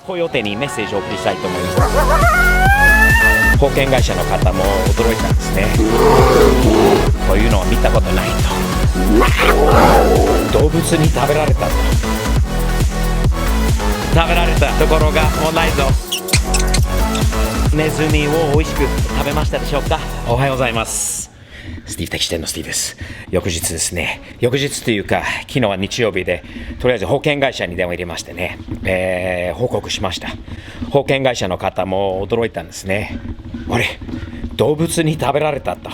コヨテにメッセージを送りたいと思います。保険会社の方も驚いたんですね。こういうのは見たことないと。動物に食べられたと。食べられたところがもうないぞ。ネズミを美味しく食べましたでしょうか。おはようございます。スティーブ的視点のスティーブです。翌日ですね。翌日というか、昨日は日曜日で、とりあえず保険会社に電話入れましてね、報告しました。保険会社の方も驚いたんですね。あれ、動物に食べられたと。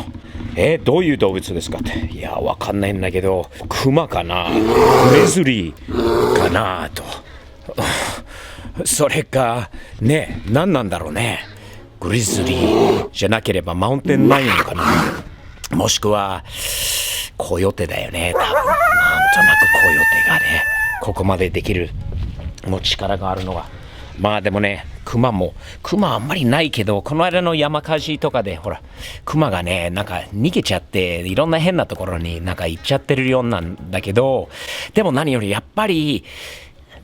どういう動物ですかって。いや、わかんないんだけど、クマかな、ネズリかなと。それか、ね、何なんだろうね。グリズリーじゃなければマウンテンライオンかな。もしくはコヨテだよね。多分なんとなくコヨテがね、ここまでできるもう力があるのは。まあでもね、クマあんまりないけど、この間の山火事とかでほら、クマがね、なんか逃げちゃって、いろんな変なところになんか行っちゃってるようなんだけど、でも何よりやっぱり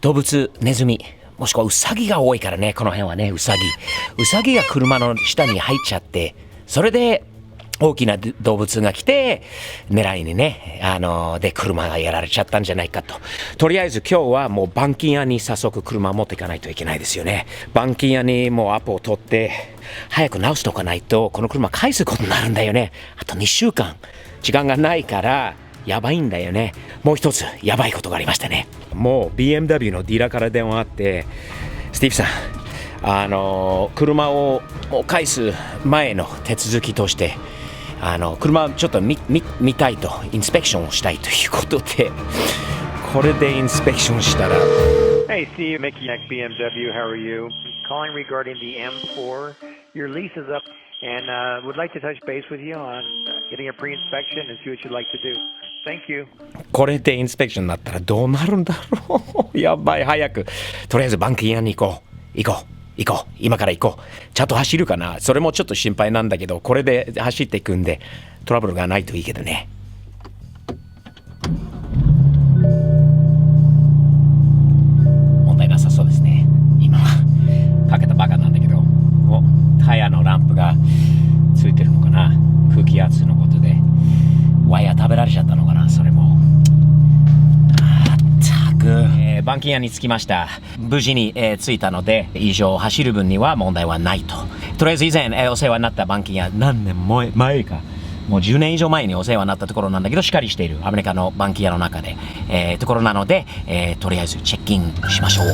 動物、ネズミ、もしくはウサギが多いからね、この辺はね、ウサギが車の下に入っちゃって、それで大きな動物が来て、狙いにね、で、車がやられちゃったんじゃないかと。とりあえず今日はもう板金屋に早速車を持っていかないといけないですよね。板金屋にもうアポを取って、早く直しておかないと、この車返すことになるんだよね。あと2週間、時間がないから、やばいんだよね。もう一つ、やばいことがありましたね。もう BMW のディーラーから電話あって、スティーブさん、車を返す前の手続きとして、車をちょっと見たいと、インスペクションをしたいということで、これでインスペクションしたら。Hey Steve, Mickey Mac BMW, how are you? Calling regarding the M4. Your lease is up and would like to touch base with you on getting a pre-inspection and see what you'd like to do. Thank you. これでインスペクションになったらどうなるんだろう。やばい、早く。とりあえず板金屋に行こう。今から行こう。ちゃんと走るかな。それもちょっと心配なんだけど、これで走っていくんでトラブルがないといいけどね。問題なさそうですね。今かけたばかなんだけど、タイヤのランプがついてるのかな。空気圧のことでワイヤー食べられちゃったのかな。それも板金屋に着きました。無事に、着いたので、以上走る分には問題はないと。とりあえず以前、お世話になった板金屋、何年前か、もう10年以上前にお世話になったところなんだけど、しっかりしているアメリカの板金屋の中で、ところなので、とりあえずチェックインしましょう。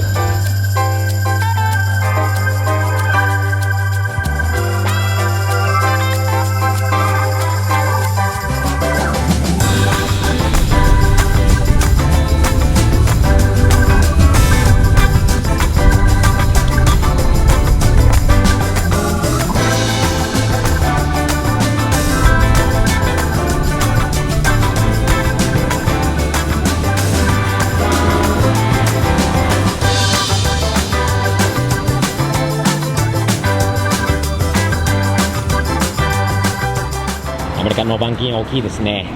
アメリカの板金大きいですね。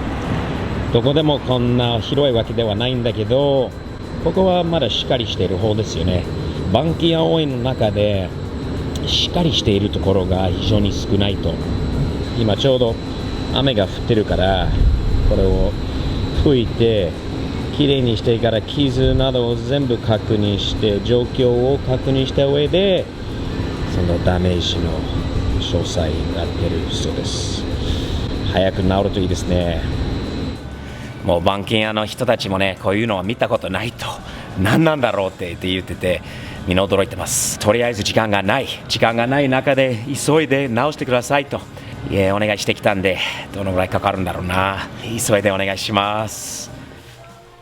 どこでもこんな広いわけではないんだけど、ここはまだしっかりしている方ですよね。板金屋多いの中でしっかりしているところが非常に少ないと。今ちょうど雨が降ってるから、これを拭いてきれいにしてから傷などを全部確認して、状況を確認した上でそのダメージの詳細になっているそうです。早く治るといいですね。もう板金屋の人たちもね、こういうのは見たことないと、何なんだろうって言ってて、みんな驚いてます。とりあえず時間がない中で急いで直してくださいとお願いしてきたんで、どのぐらいかかるんだろうな。急いでお願いします。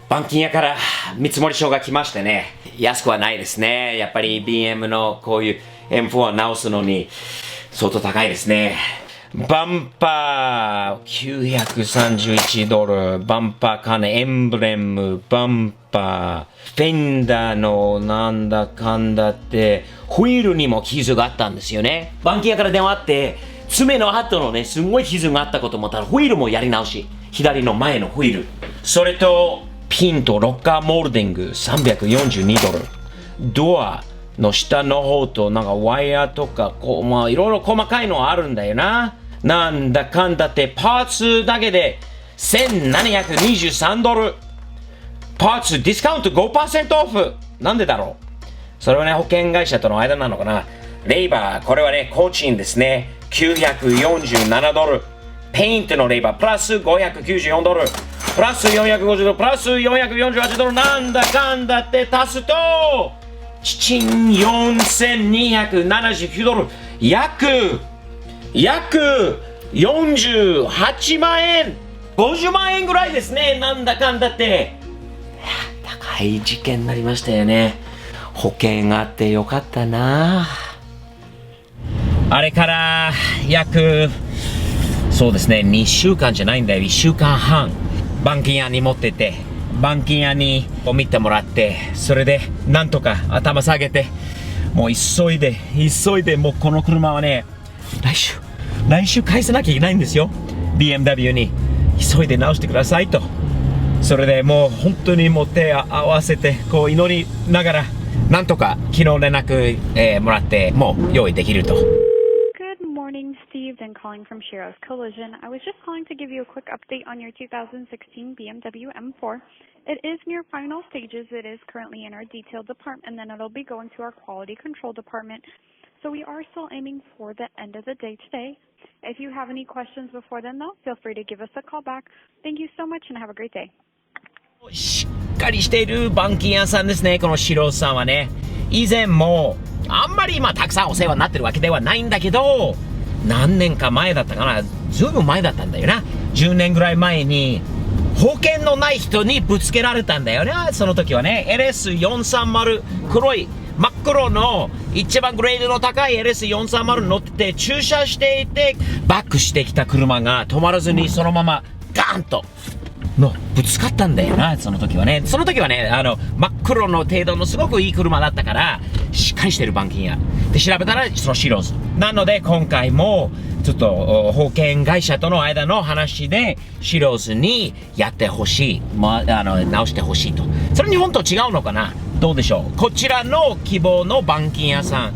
板金屋から見積書が来ましてね、安くはないですね。やっぱり BM のこういう M4 を直すのに相当高いですね。バンパー$931、バンパーカネ、エンブレム、バンパー、フェンダーのなんだかんだって、ホイールにも傷があったんですよね。板金屋から電話あって、爪の跡のね、すごい傷があったこともあったら、ホイールもやり直し。左の前のホイール。それと、ピンとロッカーモールディング$342。ドアの下の方となんかワイヤーとかこう、まあいろいろ細かいのあるんだよな。なんだかんだってパーツだけで$1723。パーツディスカウント 5% オフ。なんでだろう。それはね、保険会社との間なのかな。レイバー、これはね、工賃ですね。$947。ペイントのレイバー、プラス$594。プラス$450、プラス$448。なんだかんだって足すと、$4279。約48万円。50万円ぐらいですね。なんだかんだって。高い事件になりましたよね。保険があってよかったな。あれからそうですね、2週間じゃないんだよ、1週間半板金屋に持ってて、板金屋に見てもらって、それでなんとか頭下げて、もう急いでもうこの車はね、来週返さなきゃいけないんですよ。 BMW に急いで直してくださいと。それでもう本当にもう手を合わせてこう祈りながら、なんとか昨日連絡、もらってもう用意できると。Good morning, Steve. And calling from Shiro's Collision. I was just calling to give you a quick update on your 2016 BMW M4. It is near final stages. It is currently in our detail department, and then it'll be going to our quality control department. So we are still aiming for the end of the day today. If you have any questions before then, though, feel free to give us a call back. Thank you so much, and have a great day. しっかりしている板金屋さんですね、この白さんはね。以前もあんまりたくさんお世話になってるわけではないんだけど、何年か前だったかな、ずいぶん前だったんだよな。10年ぐらい前に保険のない人にぶつけられたんだよね。その時はね、LS430、真っ黒の一番グレードの高い LS430 乗ってて、駐車していてバックしてきた車が止まらずにそのままガーンとぶつかったんだよな。その時はね、真っ黒の程度のすごくいい車だったから、しっかりしてる板金屋で調べたらそのシローズなので、今回もちょっと保険会社との間の話でシローズにやってほしい、直してほしいと。それ日本と違うのかな、どうでしょう。こちらの希望の板金屋さん、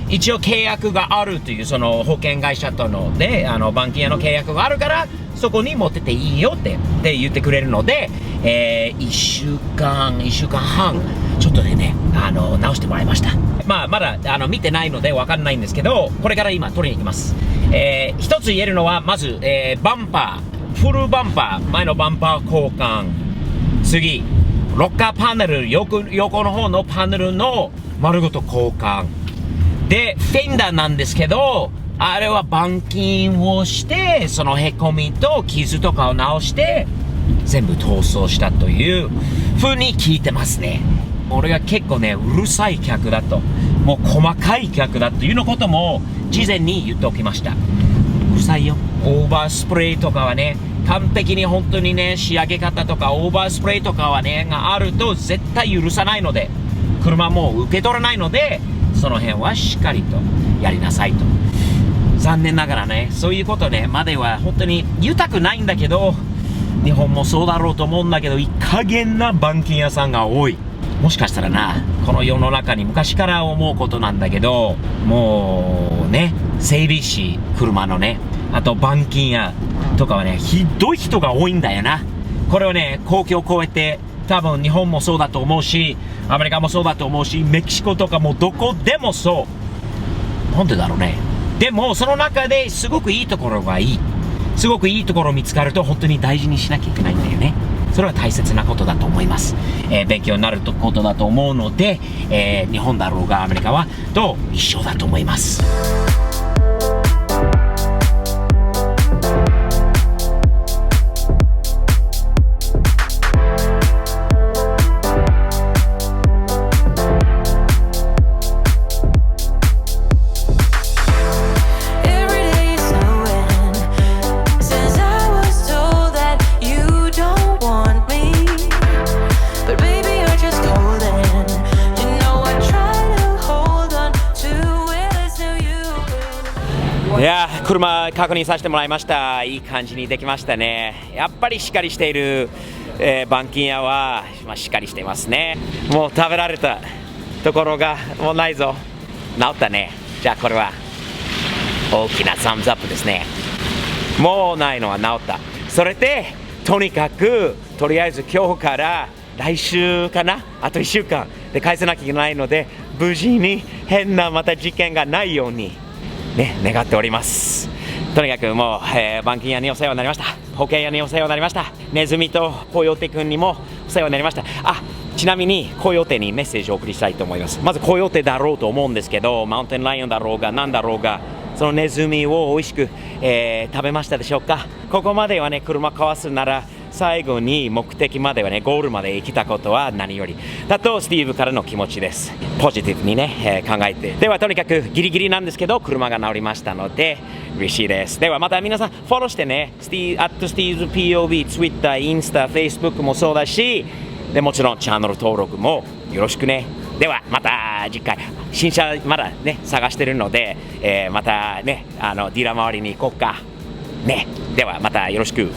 一応契約があるという、その保険会社とので板金屋の契約があるから、そこに持ってていいよって言ってくれるので、1週間半ちょっとでね、直してもらいました。まだ見てないので分かんないんですけど、これから今取りに行きます。一つ言えるのは、まず、バンパー、フルバンパー、前のバンパー交換、次ロッカーパネル、横の方のパネルの丸ごと交換で、フェンダーなんですけど、あれは板金をして、そのへこみと傷とかを直して全部塗装したという風に聞いてますね。俺が結構ね、うるさい客だと、もう細かい客だというのことも事前に言っておきました。うるさいよ。オーバースプレーとかはね、完璧に本当にね、仕上げ方とかオーバースプレーとかはねがあると絶対許さないので、車も受け取らないので、その辺はしっかりとやりなさいと。残念ながらね、そういうことねまでは本当に言いたくないんだけど、日本もそうだろうと思うんだけど、いい加減な板金屋さんが多い。もしかしたらな、この世の中に昔から思うことなんだけど、もうね、整備士、車のね、あと板金屋とかはね、ひどい人が多いんだよな。これをね、国境を越えて、多分日本もそうだと思うし、アメリカもそうだと思うし、メキシコとかもどこでもそう。なんでだろうね。でもその中ですごくいいところがいい、すごくいいところ見つかると本当に大事にしなきゃいけないんだよね。それは大切なことだと思います。勉強になることだと思うので、日本だろうがアメリカはと一緒だと思います。いやー、車確認させてもらいました。いい感じにできましたね。やっぱりしっかりしている、板金屋は、しっかりしていますね。もう食べられた。ところがもうないぞ。治ったね。じゃあこれは大きなサムズアップですね。もうないのは治った。それでとにかくとりあえず今日から来週かな、あと1週間で返さなきゃいけないので、無事に変なまた事件がないようにね、願っております。とにかくもう、板金屋にお世話になりました。保険屋にお世話になりました。ネズミとコヨテ君にもお世話になりました。ちなみにコヨテにメッセージをお送りしたいと思います。まずコヨテだろうと思うんですけど、マウンテンライオンだろうが何だろうが、そのネズミを美味しく、食べましたでしょうか。ここまではね、車かわすなら最後に目的まではね、ゴールまで行きたことは何よりだとスティーブからの気持ちです。ポジティブにね、考えて、ではとにかくギリギリなんですけど車が治りましたので嬉しいです。ではまた皆さんフォローしてね、@StevePOV、Twitter、インスタ、Facebook もそうだし、でもちろんチャンネル登録もよろしくね。ではまた次回、新車まだね探してるので、またねディーラー周りに行こうかね。ではまたよろしく。